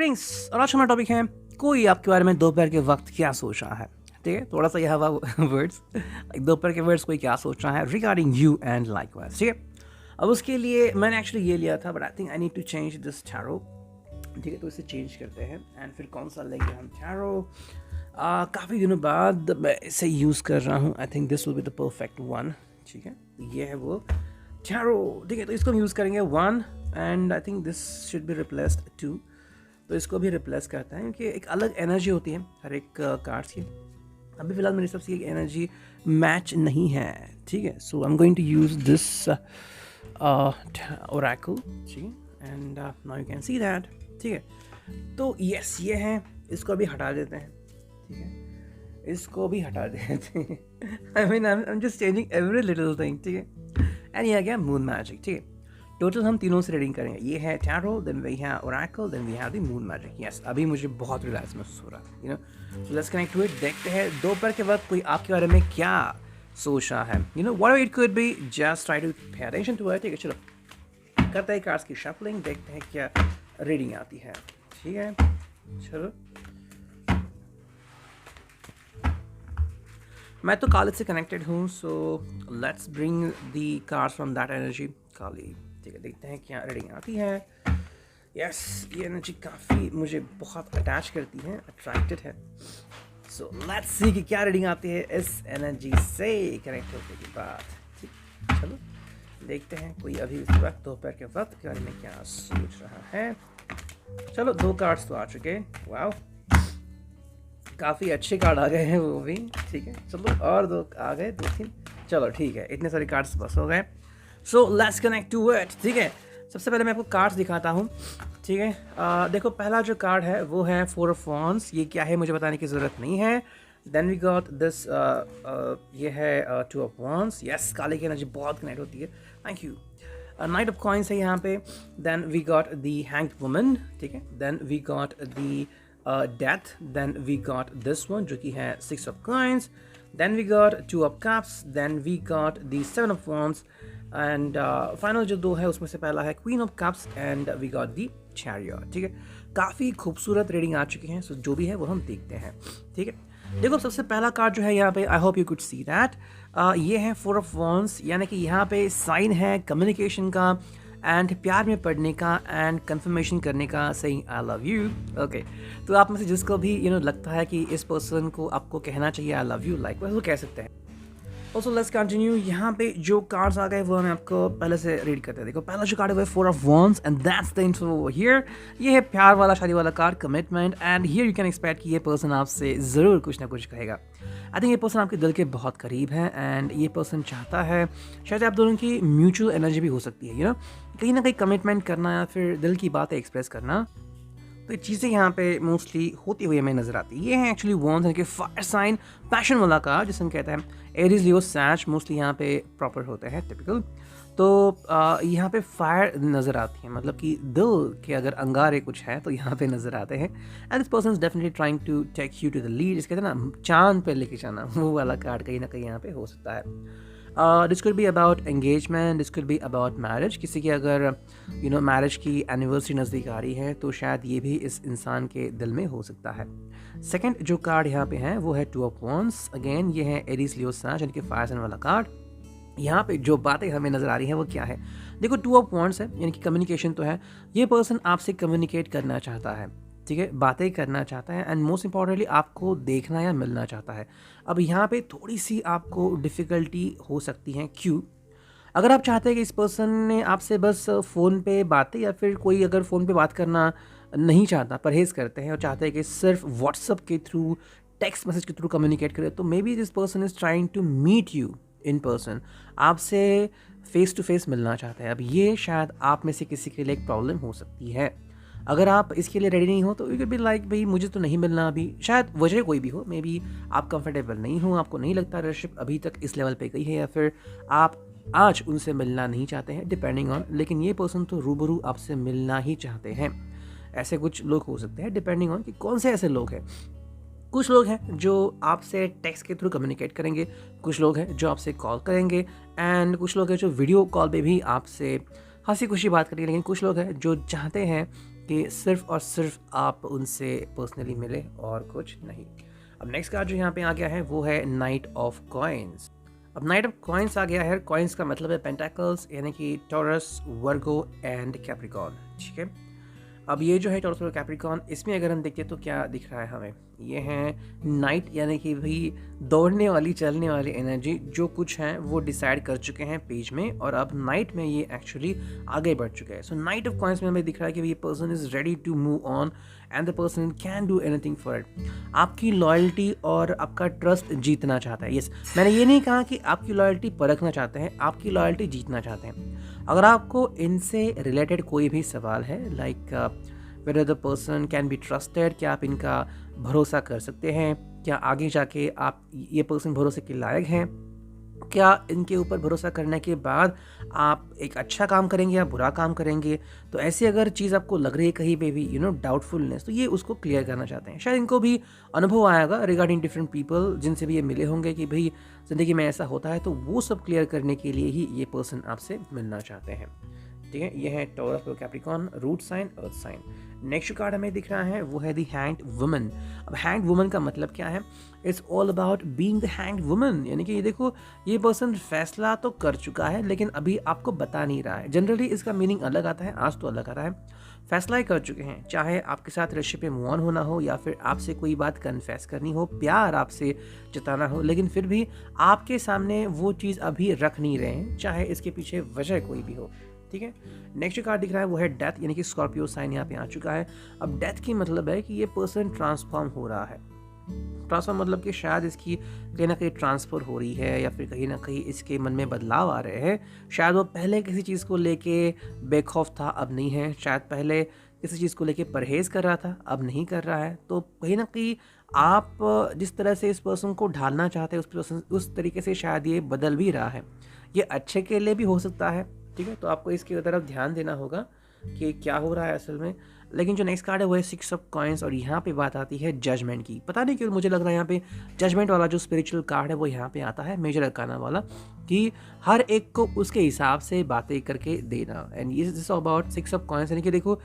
Greetings. और आज हमारा टॉपिक है कोई आपके बारे में दोपहर के वक्त क्या सोच रहा है। ठीक है, थोड़ा सा यह हवा वर्ड्स, दोपहर के वर्ड्स कोई क्या सोच रहा है रिगार्डिंग यू एंड लाइकवाइज। ठीक है, अब उसके लिए मैंने एक्चुअली ये लिया था, but I think I need to change this tarot. ठीक है, तो इसे चेंज करते हैं एंड फिर कौन सा लेंगे हम टैरो। काफ़ी दिनों बाद मैं इसे यूज़ कर रहा हूँ। I think this will be the perfect one. ठीक है, ये है वो टैरो। ठीक है, तो इसको हम यूज़ करेंगे 1 and I think this should be replaced 2। तो इसको भी रिप्लेस करता है क्योंकि एक अलग एनर्जी होती है हर एक कार्ड्स की। अभी फिलहाल मेरी सबसे एक एनर्जी मैच नहीं है। ठीक है, so I am going to use this oracle. ठीक है, and now you can see that. ठीक है, तो यस ये है, इसको अभी हटा देते हैं। ठीक है, इसको भी हटा देते हैं। I mean I am just changing every little thing. ठीक है, एंड ये आ गया मून मैजिक। ठीक है, टोटल हम तीनों से रीडिंग करेंगे। ये है tarot, then we have oracle, then we have the moon magic. Yes, अभी मुझे बहुत रिलैक्स महसूस हो रहा है, you know. So let's connect to it. देखते हैं दोपहर के वक्त कोई आपके बारे में क्या सोच रहा है, you know, what it could be. Just try to pay attention to it. ठीक है, चलो करते हैं कार्ड्स की शफलिंग, देखते हैं क्या रीडिंग आती है। ठीक है, चलो। मैं तो काले से कनेक्टेड हूँ, so let's bring the cards from that energy. Kali. ठीक है, देखते हैं क्या रीडिंग आती है। यस, ये एनर्जी काफ़ी मुझे बहुत अटैच करती है, अट्रैक्टेड है। सो लेट्स सी कि क्या रीडिंग आती है इस एनर्जी से कनेक्ट होने के बाद। ठीक, चलो देखते हैं कोई अभी इस वक्त दोपहर के वक्त के बारे में क्या सोच रहा है। चलो 2 कार्ड्स तो आ चुके हैं। वाओ, काफ़ी अच्छे कार्ड आ गए हैं वो भी। ठीक है, चलो और 2 आ गए, 2-3। चलो ठीक है, इतने सारे कार्ड्स बस हो गए। So let's connect to it. ठीक है, सबसे पहले मैं आपको कार्ड्स दिखाता हूँ। ठीक है, देखो पहला जो कार्ड है वो है 4 ऑफ वॉन्ड्स। ये क्या है मुझे बताने की ज़रूरत नहीं है। देन वी गॉट दिस, ये है 2 ऑफ वॉन्ड्स। यस, काले की एनर्जी बहुत कनेक्ट होती है। Thank you. Knight of coins है यहाँ पे। Then we got the hanged woman. ठीक है, then we got the death. Then we got this one जो कि है 6 of coins. Then we got 2 of cups. Then we got the 7 of wands and final जो 2 है उसमें से पहला है queen of cups and we got the chariot. ठीक है, काफ़ी खूबसूरत रीडिंग आ चुकी हैं। सो जो भी है वो हम देखते हैं। ठीक है, देखो सबसे पहला कार्ड जो है यहाँ पे, I hope you could see that, ये है 4 ऑफ वॉन्ड्स, यानी कि यहाँ पे साइन है कम्युनिकेशन का एंड प्यार में पड़ने का एंड कंफर्मेशन करने का, saying I love you. Okay, तो आप में से जिसको भी लगता है कि इस पर्सन को आपको कहना चाहिए आई लव यू लाइक, वो कह सकते हैं। Also let's continue. यहाँ पे जो कार्ड्स आ गए वो मैं आपको पहले से रीड करते हैं। देखो पहला जो कार्ड है वो है 4 of wands and that's the intro over here. ये है प्यार वाला, शादी वाला card, commitment. And here you can expect कि ये पर्सन आपसे ज़रूर कुछ ना कुछ कहेगा। आई थिंक ये पर्सन आपके दिल के बहुत करीब है एंड ये पर्सन चाहता है, शायद आप दोनों की म्यूचुअल एनर्जी भी हो सकती है, कहीं ना कहीं कमिटमेंट करना या फिर दिल की बातें एक्सप्रेस करना। तो ये चीज़ें यहाँ पे मोस्टली होती हुई हमें नजर आती है। ये है एक्चुअली वॉन्ड्स के फायर साइन, पैशन वाला कार्ड जिसे हम कहते हैं एरीज, लियो, सैज, मोस्टली यहाँ पे प्रॉपर होते हैं टिपिकल। तो यहाँ पे फायर नज़र आती है, मतलब कि दिल के अगर अंगारे कुछ है तो यहाँ पे नज़र आते हैं। And this person is definitely trying to take you to the lead, जिसे कहते हैं ना चांद पे लेके जाना, वो वाला कार्ड कहीं ना कहीं यहाँ पे हो सकता है। This could be about engagement, this could be about marriage. किसी की अगर मैरिज की एनिवर्सरी नज़दीक आ रही है तो शायद ये भी इस इंसान के दिल में हो सकता है। सेकंड जो कार्ड यहाँ पे है वो है 2 ऑफ वॉन्ड्स। अगेन ये है एरीज, लियो, सैज, यानी कि फायर साइन वाला कार्ड। यहाँ पे जो बातें हमें नज़र आ रही हैं वो क्या है, देखो 2 ऑफ वॉन्ड्स है, यानी कि कम्युनिकेशन तो है। ये पर्सन आपसे कम्युनिकेट करना चाहता है, ठीक है, बातें करना चाहता है एंड मोस्ट इंपॉर्टेंटली आपको देखना या मिलना चाहता है। अब यहाँ पे थोड़ी सी आपको डिफ़िकल्टी हो सकती है। क्यों? अगर आप चाहते हैं कि इस पर्सन ने आपसे बस फ़ोन पे बातें, या फिर कोई अगर फ़ोन पे बात करना नहीं चाहता, परहेज़ करते हैं और चाहते हैं कि सिर्फ व्हाट्सअप के थ्रू, टेक्स्ट मैसेज के थ्रू कम्युनिकेट करें, तो maybe this person is trying to meet you in person, आपसे फेस टू फेस मिलना चाहता है। अब ये शायद आप में से किसी के लिए एक प्रॉब्लम हो सकती है। अगर आप इसके लिए रेडी नहीं हो तो यू कैन बी लाइक, भाई मुझे तो नहीं मिलना अभी, शायद वजह कोई भी हो, मे बी आप कंफर्टेबल नहीं हो, आपको नहीं लगता रिलेशनशिप अभी तक इस लेवल पे गई है, या फिर आप आज उनसे मिलना नहीं चाहते हैं, डिपेंडिंग ऑन। लेकिन ये पर्सन तो रूबरू आपसे मिलना ही चाहते हैं। ऐसे कुछ लोग हो सकते हैं, डिपेंडिंग ऑन कि कौन से ऐसे लोग हैं। कुछ लोग हैं जो आपसे टेक्स्ट के थ्रू कम्युनिकेट करेंगे, कुछ लोग हैं जो आपसे कॉल करेंगे, एंड कुछ लोग हैं जो वीडियो कॉल पे भी आपसे हंसी खुशी बात करेंगे। लेकिन कुछ लोग हैं जो चाहते हैं कि सिर्फ और सिर्फ आप उनसे पर्सनली मिले और कुछ नहीं। अब नेक्स्ट कार्ड जो यहाँ पे आ गया है वो है नाइट ऑफ कॉइन्स। अब नाइट ऑफ कॉइन्स आ गया है। कॉइन्स का मतलब है पेंटाकल्स, यानी कि टॉरस, वर्गो एंड कैप्रिकॉन। ठीक है, अब ये जो है टॉरस और कैप्रिकॉन, इसमें अगर हम देखते हैं तो क्या दिख रहा है हमें, ये है नाइट, यानी कि भाई दौड़ने वाली, चलने वाली एनर्जी जो कुछ है वो डिसाइड कर चुके हैं पेज में, और अब नाइट में ये एक्चुअली आगे बढ़ चुके हैं। सो नाइट ऑफ कॉइन्स में हमें दिख रहा है कि ये person is ready to move on and the person can do anything for it. आपकी लॉयल्टी और आपका ट्रस्ट जीतना चाहता है। यस, मैंने ये नहीं कहा कि आपकी लॉयल्टी परखना चाहते हैं, आपकी लॉयल्टी जीतना चाहते हैं। अगर आपको इनसे रिलेटेड कोई भी सवाल है, like whether the person can be trusted, क्या आप इनका भरोसा कर सकते हैं, क्या आगे जाके आप ये पर्सन भरोसे के लायक हैं, क्या इनके ऊपर भरोसा करने के बाद आप एक अच्छा काम करेंगे या बुरा काम करेंगे, तो ऐसी अगर चीज़ आपको लग रही है कहीं पे भी डाउटफुलनेस, तो ये उसको क्लियर करना चाहते हैं। शायद इनको भी अनुभव आएगा रिगार्डिंग डिफरेंट पीपल जिनसे भी ये मिले होंगे कि भाई ज़िंदगी में ऐसा होता है, तो वो सब क्लियर करने के लिए ही ये पर्सन आपसे मिलना चाहते हैं। ठीक है, ये है टॉरस और Capricorn, root sign, earth sign. Next card हमें दिख रहा है वो है द हैंग्ड वुमन। अब हैंग्ड वुमन का मतलब क्या है? It's all about being the hanged woman, यानी कि ये देखो, ये पर्सन फैसला तो कर चुका है लेकिन अभी आपको बता नहीं रहा है। जनरली इसका मीनिंग अलग आता है, आज तो अलग आ रहा है। फैसला ही कर चुके हैं, चाहे आपके साथ रिलेशनशिप में मूव ऑन होना हो या फिर आपसे कोई बात कन्फेस करनी हो, प्यार आपसे जताना हो, लेकिन फिर भी आपके सामने वो चीज़ अभी रख नहीं रहे हैं, चाहे इसके पीछे वजह कोई भी हो। ठीक है, नेक्स्ट कार्ड दिख रहा है वो है डेथ, यानी कि स्कॉर्पियो साइन यहाँ पे आ चुका है। अब डेथ की मतलब है कि ये पर्सन ट्रांसफॉर्म हो रहा है। ट्रांसफॉर्म मतलब कि शायद इसकी कहीं ना कहीं ट्रांसफ़र हो रही है या फिर कहीं ना कहीं इसके मन में बदलाव आ रहे हैं। शायद वो पहले किसी चीज़ को लेके बेखौफ था, अब नहीं है। शायद पहले किसी चीज़ को लेके परहेज़ कर रहा था, अब नहीं कर रहा है। तो कहीं ना कहीं आप जिस तरह से इस पर्सन को ढालना चाहते हैं उस तरीके से शायद ये बदल भी रहा है। ये अच्छे के लिए भी हो सकता है। ठीक है, तो आपको इसकी तरफ ध्यान देना होगा कि क्या हो रहा है असल में। लेकिन जो नेक्स्ट कार्ड है वो है सिक्स ऑफ कॉइन्स, और यहाँ पे बात आती है जजमेंट की। पता नहीं क्यों मुझे लग रहा है यहाँ पे जजमेंट वाला जो स्पिरिचुअल कार्ड है वो यहाँ पे आता है, मेजर अरकाना वाला, कि हर एक को उसके हिसाब से बातें करके देना। एंड ये this about six of coins, यानी कि देखो,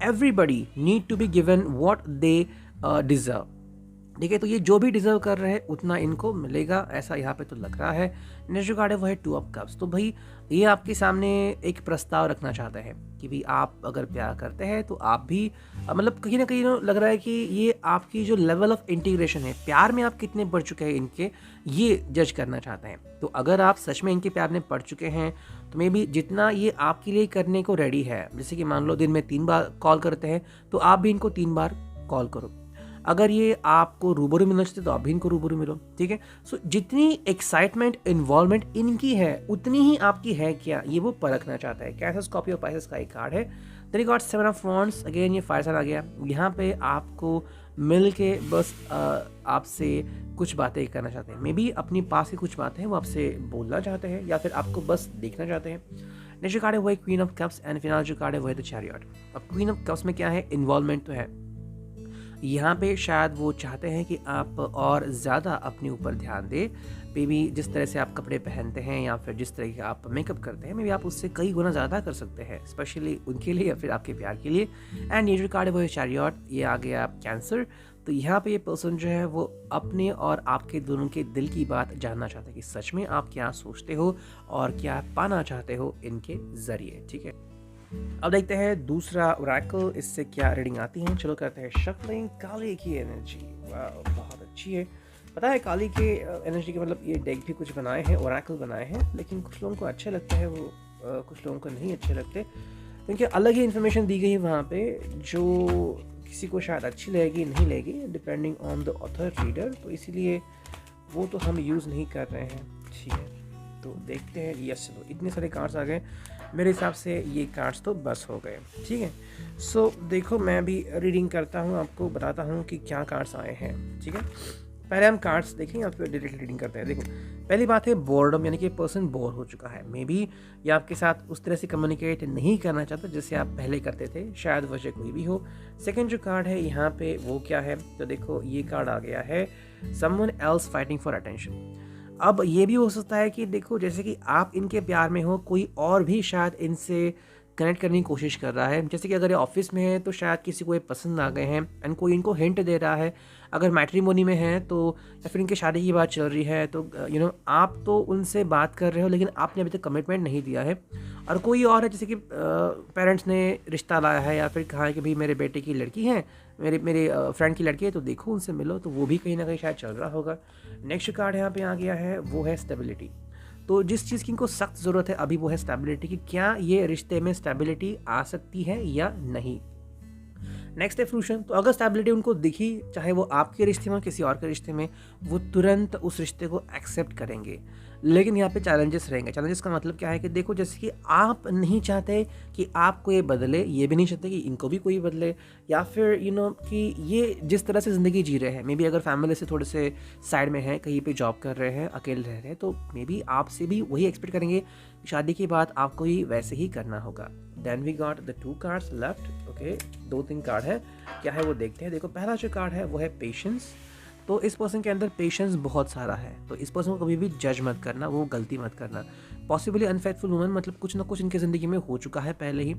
everybody need to be given what they deserve. ठीक है, तो ये जो भी डिजर्व कर रहे हैं उतना इनको मिलेगा, ऐसा यहाँ पे तो लग रहा है। नेक्स्ट जो कार्ड है वो है टू ऑफ कप्स। तो भाई ये आपके सामने एक प्रस्ताव रखना चाहता है कि भाई आप अगर प्यार करते हैं तो आप भी मतलब कहीं ना कहीं लग रहा है कि ये आपकी जो लेवल ऑफ इंटीग्रेशन है, प्यार में आप कितने बढ़ चुके हैं इनके, ये जज करना चाहते हैं। तो अगर आप सच में इनके प्यार में पड़ चुके हैं तो मे बी जितना ये आपके लिए करने को रेडी है, जैसे कि मान लो दिन में 3 बार कॉल करते हैं तो आप भी इनको 3 बार कॉल करो। अगर ये आपको रूबरू मिलना चाहते तो आप भी इनको रूबरू मिलो। ठीक है, सो जितनी एक्साइटमेंट, इन्वॉल्वमेंट इनकी है उतनी ही आपकी है क्या, ये वो परखना चाहता है। कैसा स्कॉर्पियो पाइसेस का एक कार्ड है। Then you got seven of wands, again ये फायर साइन आ गया। यहाँ पे आपको मिल के बस आपसे कुछ बातें करना चाहते हैं, मे बी अपनी पास की कुछ बातें हैं वो आपसे बोलना चाहते हैं या फिर आपको बस देखना चाहते हैं। नेक्स्ट कार्ड है वो है क्वीन ऑफ कप्स, एंड फिलहाल जो कार्ड है वो है द चैरियट। अब क्वीन ऑफ कप्स में क्या है, इन्वॉल्वमेंट तो है। यहाँ पे शायद वो चाहते हैं कि आप और ज़्यादा अपने ऊपर ध्यान दें। मे बी जिस तरह से आप कपड़े पहनते हैं या फिर जिस तरह का आप मेकअप करते हैं, मे बी आप उससे कई गुना ज़्यादा कर सकते हैं, स्पेशली उनके लिए या फिर आपके प्यार के लिए। एंड ये जो कार्ड है वो है चैरियट, ये आ गया कैंसर। तो यहाँ पे ये पर्सन जो है वो अपने और आपके दोनों के दिल की बात जानना चाहते हैं कि सच में आप क्या सोचते हो और क्या पाना चाहते हो इनके ज़रिए। ठीक है, अब देखते हैं दूसरा ओरेकल, इससे क्या रीडिंग आती है। चलो करते हैं शफलिंग। काली की एनर्जी, वाह बहुत अच्छी है। पता है काली के एनर्जी के मतलब ये डेक भी कुछ बनाए हैं, ओरेकल बनाए हैं, लेकिन कुछ लोगों को अच्छे लगते हैं वो, कुछ लोगों को नहीं अच्छे लगते, क्योंकि अलग ही इन्फॉर्मेशन दी गई है वहाँ पे जो किसी को शायद अच्छी लगेगी नहीं लगेगी, depending on the author reader. तो इसीलिए वो तो हम यूज़ नहीं कर रहे हैं। ठीक है, तो देखते हैं। यस, चलो इतने सारे कार्ड्स आ गए, मेरे हिसाब से ये कार्ड्स तो बस हो गए। ठीक है, सो देखो मैं भी रीडिंग करता हूँ, आपको बताता हूँ कि क्या कार्ड्स आए हैं। ठीक है, पहले हम कार्ड्स देखेंगे और फिर डायरेक्ट रीडिंग करते हैं। देखो पहली बात है बोर्डम, यानी कि पर्सन बोर हो चुका है। मे बी ये आपके साथ उस तरह से कम्युनिकेट नहीं करना चाहता जैसे आप पहले करते थे, शायद वजह कोई भी हो। सेकंड जो कार्ड है यहाँ पे वो क्या है, तो देखो ये कार्ड आ गया है someone else fighting for attention. अब ये भी हो सकता है कि देखो जैसे कि आप इनके प्यार में हो, कोई और भी शायद इनसे कनेक्ट करने की कोशिश कर रहा है। जैसे कि अगर ये ऑफिस में है तो शायद किसी को ये पसंद आ गए हैं एंड कोई इनको हिंट दे रहा है। अगर मैट्रिमोनी में है तो या फिर इनकी शादी की बात चल रही है तो आप तो उनसे बात कर रहे हो लेकिन आपने अभी तक कमिटमेंट नहीं दिया है। और कोई और है जैसे कि पेरेंट्स ने रिश्ता लाया है या फिर कहा है कि भाई मेरे बेटे की लड़की है, मेरे मेरे फ्रेंड की लड़की है तो देखो उनसे मिलो, तो वो भी कहीं ना कहीं शायद चल रहा होगा। नेक्स्ट कार्ड यहाँ पे आ गया है वो है स्टेबिलिटी। तो जिस चीज़ की इनको सख्त ज़रूरत है अभी वो है स्टेबिलिटी की। क्या ये रिश्ते में स्टेबिलिटी आ सकती है या नहीं। नेक्स्ट है फ्रूशन। तो अगर स्टेबिलिटी उनको दिखी, चाहे वो आपके रिश्ते में किसी और के रिश्ते में, वो तुरंत उस रिश्ते को एक्सेप्ट करेंगे। लेकिन यहाँ पे चैलेंजेस रहेंगे। चैलेंजेस का मतलब क्या है कि देखो जैसे कि आप नहीं चाहते कि आपको ये बदले, ये भी नहीं चाहते कि इनको भी कोई बदले, या फिर कि ये जिस तरह से ज़िंदगी जी रहे हैं, मे बी अगर फैमिली से थोड़े से साइड में है, कहीं पे जॉब कर रहे हैं, अकेले रह रहे हैं, तो मे बी आपसे भी वही एक्सपेक्ट करेंगे। शादी के बाद आपको ही वैसे ही करना होगा। Then we got the 2 cards left. Okay, 2-3 card है, क्या है वो देखते हैं। देखो पहला जो कार्ड है वो है पेशेंस। तो इस पर्सन के अंदर पेशेंस बहुत सारा है, तो इस पर्सन को कभी भी जज मत करना, वो गलती मत करना। पॉसिबली अनफेथफुल वुमन, मतलब कुछ ना कुछ इनकी ज़िंदगी में हो चुका है पहले ही,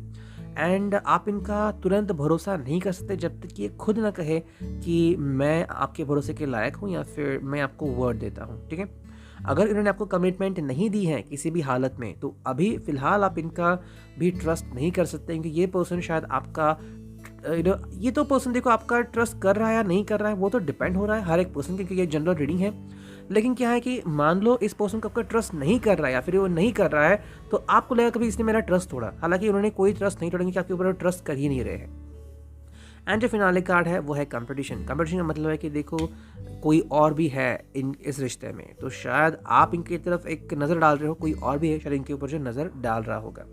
एंड आप इनका तुरंत भरोसा नहीं कर सकते जब तक कि ये खुद ना कहे कि मैं आपके भरोसे के लायक हूँ या फिर मैं आपको वर्ड देता हूँ। ठीक है, अगर इन्होंने आपको कमिटमेंट नहीं दी है किसी भी हालत में, तो अभी फ़िलहाल आप इनका भी ट्रस्ट नहीं कर सकते, क्योंकि ये पर्सन शायद आपका ये तो पर्सन देखो आपका ट्रस्ट कर रहा है या नहीं कर रहा है वो तो डिपेंड हो रहा है हर एक पर्सन, क्योंकि ये जनरल रीडिंग है। लेकिन क्या है कि मान लो इस पर्सन को आपका ट्रस्ट नहीं कर रहा है या फिर वो नहीं कर रहा है, तो आपको लगेगा कभी इसने मेरा ट्रस्ट तोड़ा, हालांकि उन्होंने कोई ट्रस्ट नहीं तोड़ेंगे कि आपके ऊपर ट्रस्ट कर ही नहीं रहे हैं। एंड जो फिनाले कार्ड है वो है कंपटीशन। कंपटीशन का मतलब है कि देखो कोई और भी है इस रिश्ते में, तो शायद आप इनकी तरफ एक नज़र डाल रहे हो, कोई और भी है शायद इनके ऊपर जो नज़र डाल रहा होगा।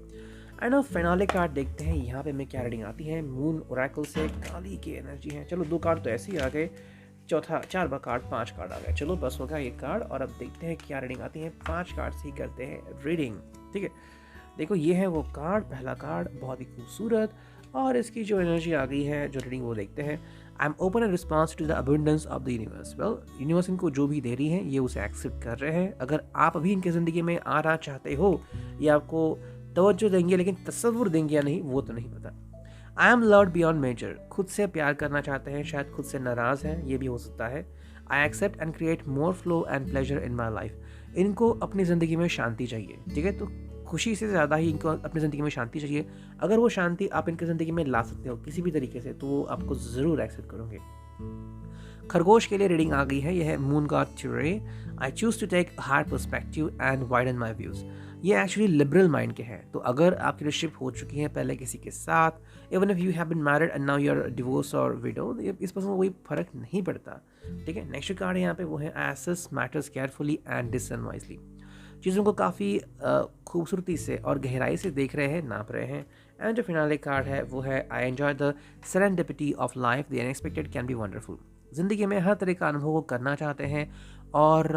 एंड अब फिनाले कार्ड देखते हैं यहाँ पे मैं क्या रीडिंग आती है। मून ओरेकल से काली की एनर्जी है। चलो 2 कार्ड तो ऐसे ही आ गए, चौथा 4 कार्ड 5 कार्ड आ गए। चलो बस होगा एक कार्ड, और अब देखते हैं क्या रीडिंग आती है। 5 कार्ड से ही करते हैं रीडिंग। ठीक है, देखो ये है वो कार्ड, पहला कार्ड बहुत ही खूबसूरत, और इसकी जो एनर्जी आ गई है, जो रीडिंग वो देखते हैं। I am open in response to the abundance of the universe. Well, universe इनको जो भी दे रही है ये उसे एक्सेप्ट कर रहे हैं। अगर आप अभी इनकी ज़िंदगी में आना चाहते हो, ये आपको तवज्जो देंगे, लेकिन तसव्वुर देंगे या नहीं वो तो नहीं पता। I am loved beyond measure. खुद से प्यार करना चाहते हैं, शायद खुद से नाराज़ हैं, ये भी हो सकता है। I accept and create more flow and pleasure in my life. इनको अपनी ज़िंदगी में शांति चाहिए। ठीक है, तो खुशी से ज़्यादा ही इनको अपनी ज़िंदगी में शांति चाहिए। अगर वो शांति आप इनकी ज़िंदगी में ला सकते हो किसी भी तरीके से, तो वो आपको ज़रूर एक्सेप्ट करोगे। खरगोश के लिए रीडिंग आ गई है, यह है moon god today. I choose to take hard perspective and widen my views. ये एक्चुअली लिबरल माइंड के हैं। तो अगर आपकी रिलेशनशिप हो चुकी है पहले किसी के साथ, even if you have been married and now you are divorce और विडो, इस पर्सन को कोई फर्क नहीं पड़ता। ठीक है, नेक्स्ट कार्ड यहाँ पे वो है assess matters carefully and decision wisely. चीज़ों को काफ़ी खूबसूरती से और गहराई से देख रहे हैं, नाप रहे हैं। एंड जो फिनाले कार्ड है वो है I enjoy the serendipity of life, the unexpected can be wonderful. ज़िंदगी में हर तरह का अनुभव को करना चाहते हैं, और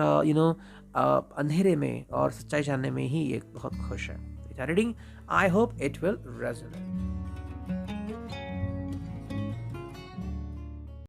अंधेरे में और सच्चाई जानने में ही ये बहुत खुश है। Reading, I hope it will resonate.